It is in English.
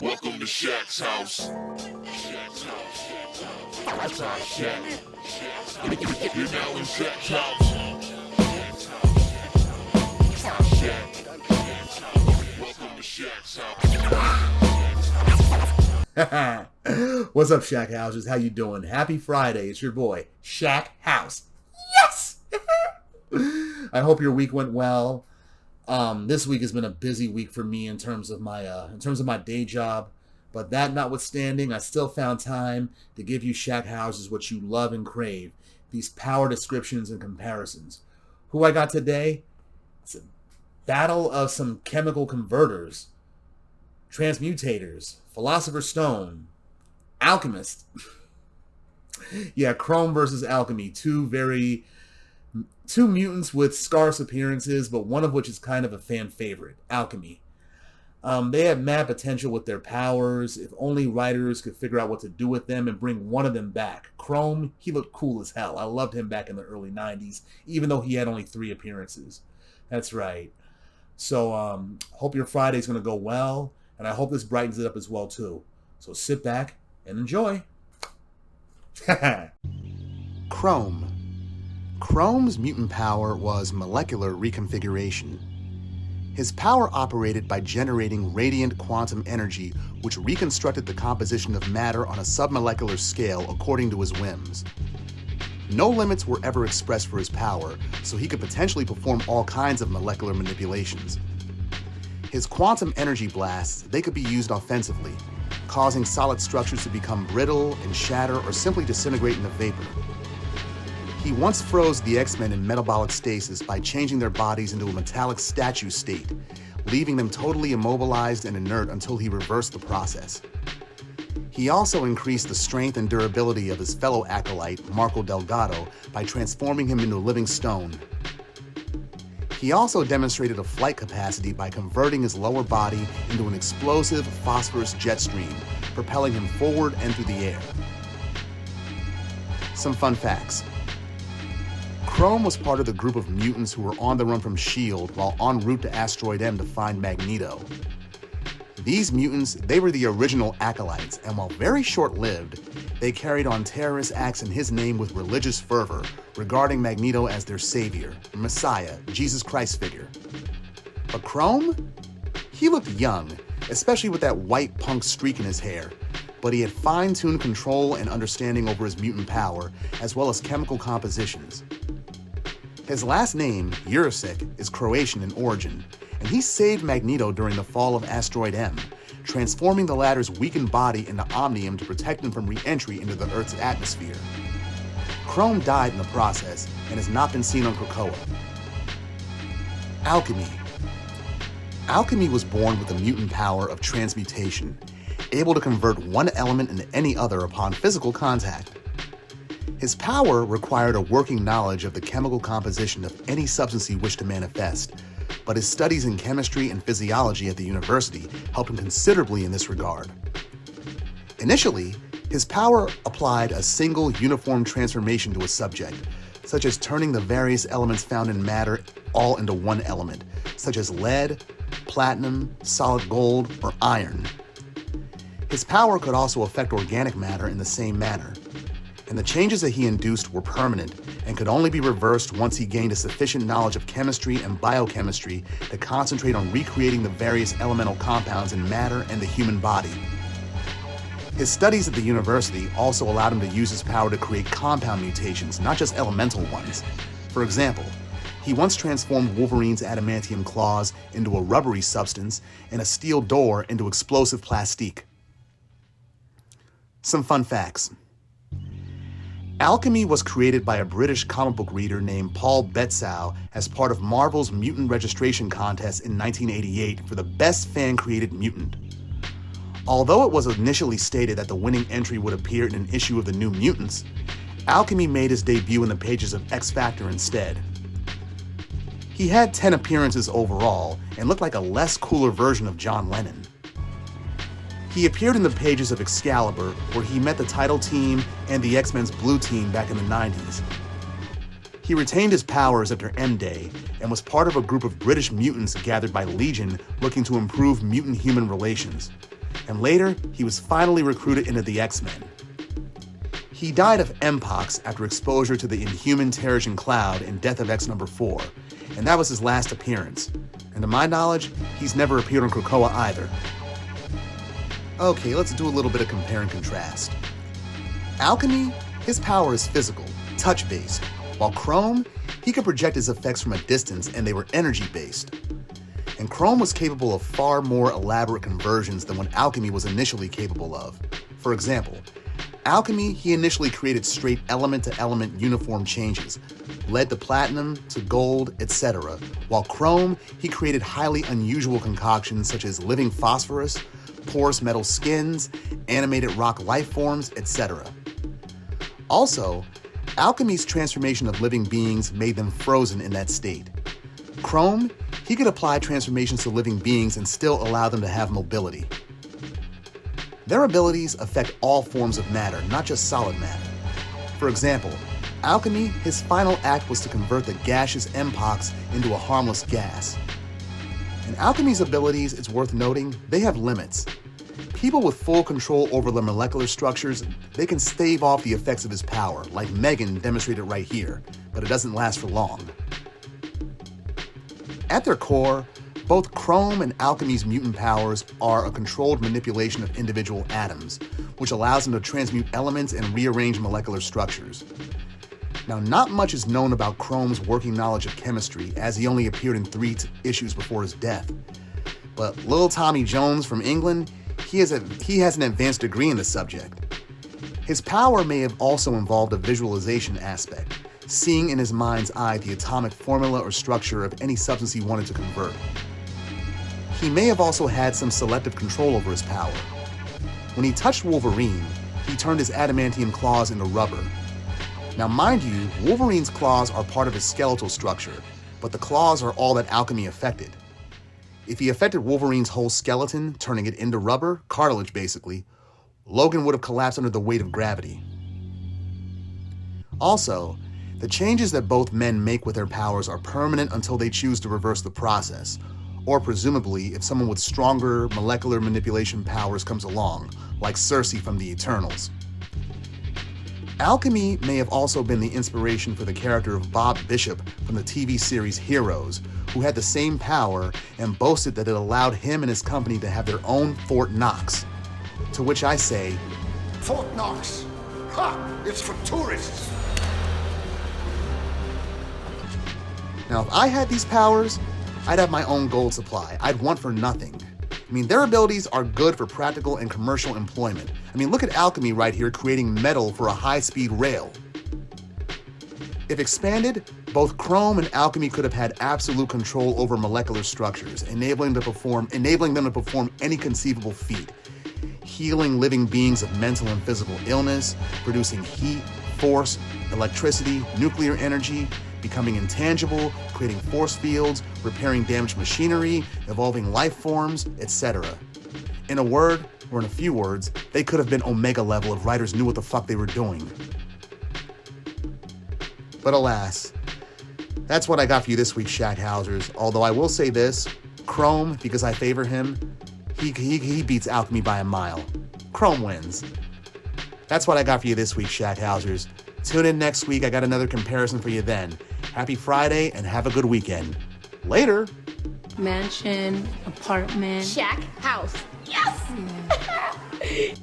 Welcome to Shaq's house. Shaq's house. That's our Shaq. You're now in Shaq's house. Shaq's house. Shaq. Welcome to Shaq's house. What's up, Shaq Houses? How you doing? Happy Friday. It's your boy, Shaq House. Yes! I hope your week went well. This week has been a busy week for me in terms of my day job, but that notwithstanding, I still found time to give you Shaq Houses what you love and crave, these power descriptions and comparisons. Who I got today? It's a battle of some chemical converters, transmutators, philosopher's stone, alchemists. Yeah, Chrome versus Alchemy, two mutants with scarce appearances, but one of which is kind of a fan favorite, Alchemy. They have mad potential with their powers. If only writers could figure out what to do with them and bring one of them back. Chrome, he looked cool as hell. I loved him back in the early 90s, even though he had only 3 appearances. That's right. So, hope your Friday's going to go well, and I hope this brightens it up as well, too. So sit back and enjoy. Chrome. Chrome's mutant power was molecular reconfiguration. His power operated by generating radiant quantum energy, which reconstructed the composition of matter on a submolecular scale according to his whims. No limits were ever expressed for his power, so he could potentially perform all kinds of molecular manipulations. His quantum energy blasts, they could be used offensively, causing solid structures to become brittle and shatter or simply disintegrate into vapor. He once froze the X-Men in metabolic stasis by changing their bodies into a metallic statue state, leaving them totally immobilized and inert until he reversed the process. He also increased the strength and durability of his fellow acolyte, Marco Delgado, by transforming him into a living stone. He also demonstrated a flight capacity by converting his lower body into an explosive phosphorus jet stream, propelling him forward and through the air. Some fun facts. Chrome was part of the group of mutants who were on the run from S.H.I.E.L.D. while en route to Asteroid M to find Magneto. These mutants, they were the original Acolytes, and while very short-lived, they carried on terrorist acts in his name with religious fervor, regarding Magneto as their savior, Messiah, Jesus Christ figure. But Chrome? He looked young, especially with that white punk streak in his hair, but he had fine-tuned control and understanding over his mutant power, as well as chemical compositions. His last name, Yuricic, is Croatian in origin, and he saved Magneto during the fall of Asteroid M, transforming the latter's weakened body into omnium to protect him from re-entry into the Earth's atmosphere. Chrome died in the process and has not been seen on Krakoa. Alchemy. Alchemy was born with the mutant power of transmutation, able to convert one element into any other upon physical contact. His power required a working knowledge of the chemical composition of any substance he wished to manifest, but his studies in chemistry and physiology at the university helped him considerably in this regard. Initially, his power applied a single uniform transformation to a subject, such as turning the various elements found in matter all into one element, such as lead, platinum, solid gold, or iron. His power could also affect organic matter in the same manner, and the changes that he induced were permanent and could only be reversed once he gained a sufficient knowledge of chemistry and biochemistry to concentrate on recreating the various elemental compounds in matter and the human body. His studies at the university also allowed him to use his power to create compound mutations, not just elemental ones. For example, he once transformed Wolverine's adamantium claws into a rubbery substance and a steel door into explosive plastique. Some fun facts. Alchemy was created by a British comic book reader named Paul Betzow as part of Marvel's Mutant Registration Contest in 1988 for the best fan-created mutant. Although it was initially stated that the winning entry would appear in an issue of the New Mutants, Alchemy made his debut in the pages of X Factor instead. He had 10 appearances overall and looked like a less cooler version of John Lennon. He appeared in the pages of Excalibur, where he met the title team and the X-Men's Blue Team back in the 90s. He retained his powers after M-Day and was part of a group of British mutants gathered by Legion looking to improve mutant-human relations. and later he was finally recruited into the X-Men. He died of M-POx after exposure to the Inhuman Terrigen Cloud in Death of X number 4, and that was his last appearance. And to my knowledge, he's never appeared on Krakoa either. Okay, let's do a little bit of compare and contrast. Alchemy, his power is physical, touch-based, while Chrome, he could project his effects from a distance and they were energy-based. And Chrome was capable of far more elaborate conversions than what Alchemy was initially capable of. For example, Alchemy, he initially created straight element-to-element uniform changes, lead to platinum, to gold, etc., while Chrome, he created highly unusual concoctions such as living phosphorus, porous metal skins, animated rock life forms, etc. Also, Alchemy's transformation of living beings made them frozen in that state. Chrome, he could apply transformations to living beings and still allow them to have mobility. Their abilities affect all forms of matter, not just solid matter. For example, Alchemy, his final act was to convert the gaseous M-POx into a harmless gas. And Alchemy's abilities, it's worth noting, they have limits. People with full control over their molecular structures, they can stave off the effects of his power, like Megan demonstrated right here, but it doesn't last for long. At their core, both Chrome and Alchemy's mutant powers are a controlled manipulation of individual atoms, which allows them to transmute elements and rearrange molecular structures. Now, not much is known about Chrome's working knowledge of chemistry, as he only appeared in 3 issues before his death. But little Tommy Jones from England, he has an advanced degree in the subject. His power may have also involved a visualization aspect, seeing in his mind's eye the atomic formula or structure of any substance he wanted to convert. He may have also had some selective control over his power. When he touched Wolverine, he turned his adamantium claws into rubber. Now mind you, Wolverine's claws are part of his skeletal structure, but the claws are all that Alchemy affected. If he affected Wolverine's whole skeleton, turning it into rubber, cartilage basically, Logan would have collapsed under the weight of gravity. Also, the changes that both men make with their powers are permanent until they choose to reverse the process, or presumably if someone with stronger molecular manipulation powers comes along, like Cersei from the Eternals. Alchemy may have also been the inspiration for the character of Bob Bishop from the TV series Heroes, who had the same power and boasted that it allowed him and his company to have their own Fort Knox. To which I say, Fort Knox. Ha! It's for tourists. now if I had these powers, I'd have my own gold supply. I'd want for nothing. I mean, their abilities are good for practical and commercial employment. I mean, look at Alchemy right here creating metal for a high-speed rail. If expanded, both Chrome and Alchemy could have had absolute control over molecular structures, enabling them to perform any conceivable feat. Healing living beings of mental and physical illness, producing heat, force, electricity, nuclear energy, becoming intangible, creating force fields, repairing damaged machinery, evolving life forms, etc. In a word, or in a few words, they could have been Omega level if writers knew what the fuck they were doing. But alas, that's what I got for you this week, Shackhousers. Although I will say this, Chrome, because I favor him, he beats Alchemy by a mile. Chrome wins. That's what I got for you this week, Shackhousers. Tune in next week. I got another comparison for you then. Happy Friday and have a good weekend. Later. Mansion, apartment. Shack house. Yes! Yeah.